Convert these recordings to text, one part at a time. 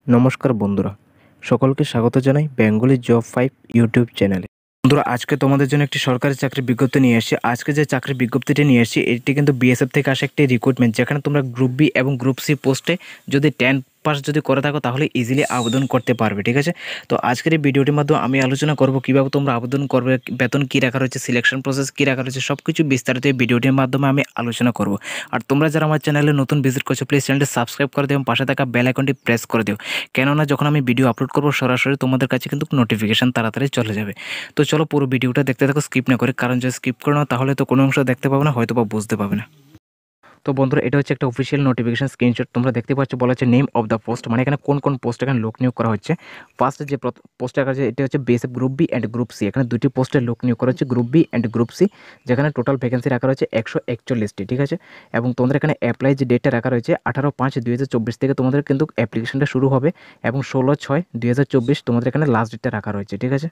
নমস্কার বন্ধুরা, সকলকে স্বাগত জানাই বেঙ্গলি জব 5 ইউটিউব চ্যানেলে। বন্ধুরা, আজকে তোমাদের জন্য একটি সরকারি চাকরির বিজ্ঞপ্তি নিয়ে এসেছি। আজকে যে চাকরির বিজ্ঞপ্তিটি নিয়ে এসেছি এটি কিন্তু বিএসএফ থেকে আসা একটি রিক্রুটমেন্ট, যেখানে তোমরা গ্রুপ বি এবং গ্রুপ সি পোস্টে যদি 10 পাস যদি করে থাকো তাহলে ইজিলি আবেদন করতে পারবে। ঠিক আছে, তো আজকের এই ভিডিওটির মাধ্যমে আমি আলোচনা করব কীভাবে তোমরা আবেদন করবে, বেতন কী রাখা রয়েছে, সিলেকশন প্রসেস কী রাখা রয়েছে, সব কিছু বিস্তারিত এই ভিডিওটির মাধ্যমে আমি আলোচনা করব। আর তোমরা যারা আমার চ্যানেলে নতুন ভিজিট করছো প্লিজ চ্যানেলটি সাবস্ক্রাইব করে দিও এবং পাশে থাকা বেল আইকনটি প্রেস করে দিও, কেননা যখন আমি ভিডিও আপলোড করবো সরাসরি তোমাদের কাছে কিন্তু নোটিফিকেশান তাড়াতাড়ি চলে যাবে। তো চলো পুরো ভিডিওটা দেখতে থাকো স্কিপ না করে, কারণ যদি স্কিপ করো না তাহলে তো কোনো অংশ দেখতে পাবে না, হয়তো বা বুঝতে পাবে না। তো বন্ধুরা, এটা হচ্ছে একটা অফিসিয়াল নোটিফিকেশন স্ক্রিনশট। তোমরা দেখতে পাচ্ছ বলা হচ্ছে নেম অফ দ্য পোস্ট, মানে এখানে কোন কোন পোস্ট এখানে লোক নিয়োগ করা হচ্ছে। ফার্স্ট যে পোস্টে রাখা হচ্ছে এটা হচ্ছে BSF group B and group C. এখানে দুটি পোস্টের লোক নিয়োগ করা হচ্ছে, group B and group C, যেখানে টোটাল ভ্যাকেন্সি রাখা রয়েছে 141টি। ঠিক আছে, এবং তোমাদের এখানে অ্যাপ্লাই যে ডেটটা রাখা রয়েছে 18/5/2024 থেকে তোমাদের কিন্তু অ্যাপ্লিকেশনটা শুরু হবে, এবং 16/6/2024 তোমাদের এখানে লাস্ট ডেটটা রাখা রয়েছে। ঠিক আছে,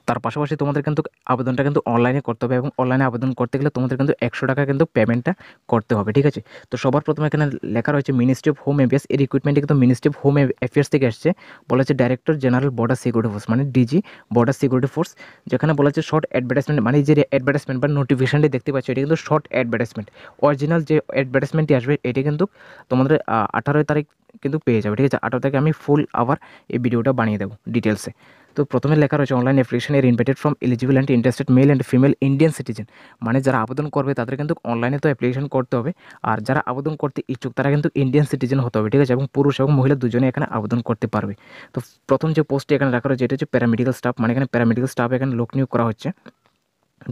তার পাশাপাশি তোমাদের কিন্তু আবেদনটা কিন্তু অনলাইনে করতে হবে, এবং অনলাইনে আবেদন করতে গেলে তোমাদের কিন্তু 100 টাকা কিন্তু পেমেন্টটা করতে হবে। ঠিক আছে, তো সবার প্রথমে এখানে লেখা রয়েছে মিনিস্ট্রি অফ হোম অ্যাফেয়ার্স। এই রিক্রুটমেন্টে কিন্তু মিনিস্ট্রি অফ হোম অ্যাফেয়ার্স থেকে আসছে। বলা হচ্ছে director general border security force, মানে ডিজি বর্ডার সিকিউরিটি ফোর্স। যেখানে বলা হচ্ছে শর্ট অ্যাডভার্টাইজমেন্ট, মানে যে অ্যাডভার্টাইজমেন্ট বা নোটিফিকেশনটি দেখতে পাচ্ছ এটা কিন্তু শর্ট অ্যাডভার্টাইজমেন্ট। অরিজিনাল যে অ্যাডভার্টাইজমেন্টটি আসবে এটি কিন্তু তোমাদের 18 তারিখ কিন্তু পেয়ে যাবে। ঠিক আছে, 18 তারিখে আমি ফুল আবার এই ভিডিওটা বানিয়ে দেবো ডিটেলসে। তো প্রথমে লেখা রয়েছে অনলাইন অ্যাপ্লিকেশন এর invited from eligible and interested male and female Indian citizen, মানে যারা আবেদন করবে তাদের কিন্তু অনলাইনে তো অ্যাপ্লিকেশন করতে হবে, আর যারা আবেদন করতে ইচ্ছুক তারা কিন্তু ইন্ডিয়ান সিটিজেন হতে হবে। ঠিক আছে, এবং পুরুষ এবং মহিলা দুজনে এখানে আবেদন করতে পারবে। তো প্রথম যে পোস্টটি এখানে রাখা রয়েছে এটা হচ্ছে প্যারামেডিক্যাল স্টাফ, মানে এখানে প্যারামেডিক্যাল স্টাফ এখানে লোক নিয়োগ করা হচ্ছে।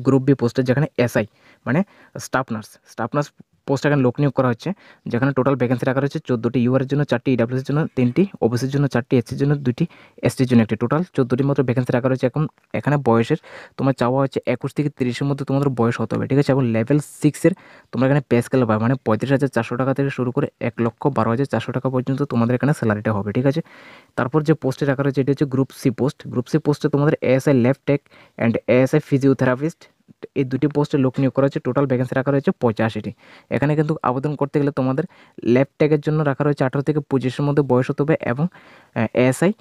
গ্রুপ বি পোস্টের যেখানে এসআই মানে স্টাফ নার্স পোস্ট এখানে লোক নিয়োগ করা হচ্ছে, যেখানে টোটাল ভ্যাকেন্সি রাখা রয়েছে 14টি। ইউআর জন্য 4টি, ইডাব্লিউসির জন্য 3টি, ওবিসির জন্য 4টি, এসসির জন্য 2টি, এসটির জন্য 1টি। টোটাল 14টির মতো ভ্যাকেন্সি রাখা রয়েছে। এখন এখানে বয়সের তোমার চাওয়া হচ্ছে 21 থেকে 30-এর মধ্যে তোমাদের বয়স হতে হবে। ঠিক আছে, এবং লেভেল 6-এর তোমরা এখানে পে স্কেল পাবে, মানে 35,400 টাকা থেকে শুরু করে 1,12,400 টাকা পর্যন্ত তোমাদের এখানে স্যালারিটা হবে। ঠিক আছে, তারপর যে পোস্টে রাখা রয়েছে এটি হচ্ছে group C post. Group C পোস্টে তোমাদের ASI lab tech and ASI physiotherapist, এই দুটি পোস্টে লোক নিয়োগ করা হচ্ছে। টোটাল ভ্যাকেন্সি রাখা রয়েছে 85টি। এখানে কিন্তু আবেদন করতে গেলে তোমাদের ল্যাব টেকের জন্য রাখা রয়েছে 18 থেকে 25-এর মধ্যে বয়স হতে হবে, এবং এএসআই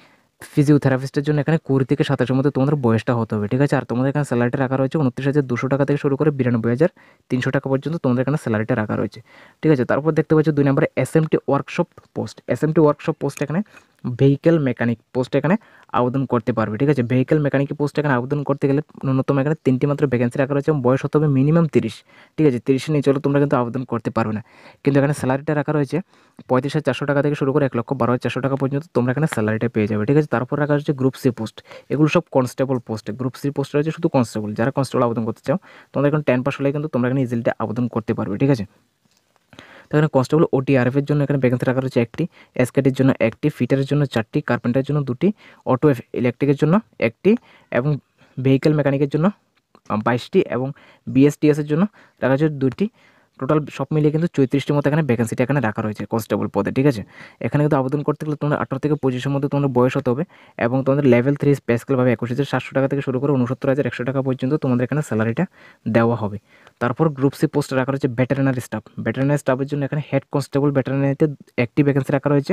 ফিজিওথেরাপিস্টের জন্য এখানে 20 থেকে 27-এর মধ্যে তোমাদের বয়সটা হতে হবে। ঠিক আছে, আর তোমাদের এখানে স্যালারিটা রাখা রয়েছে 29,200 টাকা থেকে শুরু করে 92,300 টাকা পর্যন্ত তোমাদের এখানে স্যালারিটা রাখা রয়েছে। ঠিক আছে, তারপর দেখতে পাচ্ছ 2 নম্বরে SMT workshop post. SMT workshop post এখানে ভেহিক্যাল মেকানিক পোস্ট এখানে আবেদন করতে পারবে। ঠিক আছে, ভেহিক্যাল মেকানিক পোস্ট এখানে আবেদন করতে গেলে ন্যূনতম এখানে 3টি মাত্র ভ্যাকেন্সি রাখা রয়েছে, এবং বয়স হতে হবে মিনিমাম 30। ঠিক আছে, 30 নিয়ে চলো তোমরা কিন্তু আবেদন করতে পারবে না, কিন্তু এখানে স্যালারিটা রাখা রয়েছে 35,400 টাকা থেকে শুরু করে 1,12,400 টাকা পর্যন্ত তোমরা এখানে স্যালারিটা পেয়ে যাবে। ঠিক আছে, তারপর রাখা হচ্ছে গ্রুপ সি পোস্ট। এগুলো সব constable post. Group C post রয়েছে শুধু কনস্টেবল। যারা কনস্টেবল আবেদন করতে চাও তোমাদের এখন 10 পাস হলে কিন্তু তোমরা এখানে ইজিলি আবেদন করতে পারবে। ঠিক আছে, তো এখানে কনস্টেবল ওটিআরএফের জন্য এখানে ভ্যাকেন্সি রাখা রয়েছে 1টি, এসকেটির জন্য 1টি, ফিটারের জন্য 4টি, কার্পেন্টারের জন্য 2টি, অটো ইলেকট্রিকের জন্য 1টি, এবং ভেহিক্যাল মেকানিকের জন্য 22টি, এবং বিএসটিএসের জন্য রাখা হচ্ছে 2টি। টোটাল সব মিলিয়ে কিন্তু 34টির মতো এখানে ভ্যাকেন্সিটা এখানে রাখা রয়েছে কনস্টেবল পদে। ঠিক আছে, এখানে কিন্তু আবেদন করতে গেলে তোমাদের 18 থেকে 25-এর মধ্যে তোমাদের বয়স হতে হবে, এবং তোমাদের লেভেল 3 পে স্কেল পাবে 21,700 টাকা থেকে শুরু করে 69,100 টাকা পর্যন্ত তোমাদের এখানে স্যালারিটা দেওয়া হবে। তারপর গ্রুপ সি পোস্টে রাখা রয়েছে ভেটেরিনারি স্টাফ। ভেটেরিনারি স্টাফের জন্য এখানে হেড কনস্টেবল ভেটেরিনারিতে 1টি ভ্যাকেন্সি রাখা রয়েছে,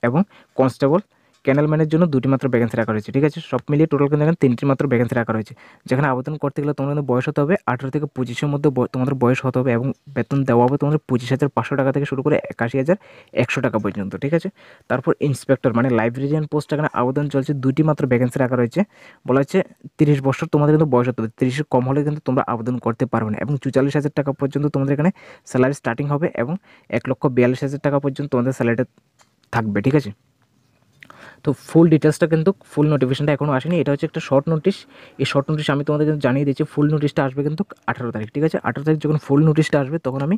এবং কনস্টেবল ক্যানেলম্যানের জন্য 2টি মাত্র ভ্যাকেন্সি রাখা রয়েছে। ঠিক আছে, সব মিলিয়ে টোটাল কিন্তু এখানে 3টি মাত্র ভ্যাকেন্সি রাখা রয়েছে, যেখানে আবেদন করতে গেলে তোমাদের কিন্তু বয়স হতে হবে 18 থেকে 25-এর মধ্যে তোমাদের বয়স হতে হবে, এবং বেতন দেওয়া হবে তোমাদের 25,500 টাকা থেকে শুরু করে 81,100 টাকা পর্যন্ত। ঠিক আছে, তারপর ইন্সপেক্টর মানে লাইব্রেরিয়ান পোস্ট এখানে আবেদন চলছে, 2টি মাত্র ভ্যাকেন্সি রাখা রয়েছে। বলা হচ্ছে 30 বছর তোমাদের কিন্তু বয়স হতে হবে, 30-এর কম হলে কিন্তু তোমরা আবেদন করতে পারবে না, এবং 44,000 টাকা পর্যন্ত তোমাদের এখানে স্যালারি স্টার্টিং হবে, এবং 1,42,000 টাকা পর্যন্ত তোমাদের স্যালারিটা থাকবে। ঠিক আছে, তো ফুল ডিটেলসটা কিন্তু ফুল নোটিফিকেশনটা এখনও আসেনি, এটা হচ্ছে একটা শর্ট নোটিশ। এই শর্ট নোটিশ আমি তোমাদের কিন্তু জানিয়ে দিচ্ছি, ফুল নোটিশটা আসবে কিন্তু 18 তারিখ। ঠিক আছে, 18 তারিখ যখন ফুল নোটিশটা আসবে তখন আমি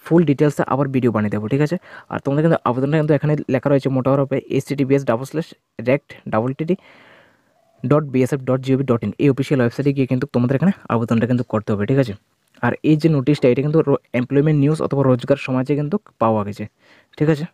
ফুল ডিটেলসে আবার ভিডিও বানিয়ে দেবো। ঠিক আছে, আর তোমাদের কিন্তু আবেদনটা কিন্তু এখানে লেখা রয়েছে মোটামুটি https://rect@bsf.gov.in এই অফিসিয়াল ওয়েবসাইটে গিয়ে কিন্তু তোমাদের এখানে আবেদনটা কিন্তু করতে হবে। ঠিক আছে, আর এই যে নোটিশটা এটা কিন্তু এমপ্লয়মেন্ট নিউজ অথবা রোজগার সমাজে কিন্তু পাওয়া গেছে। ঠিক আছে।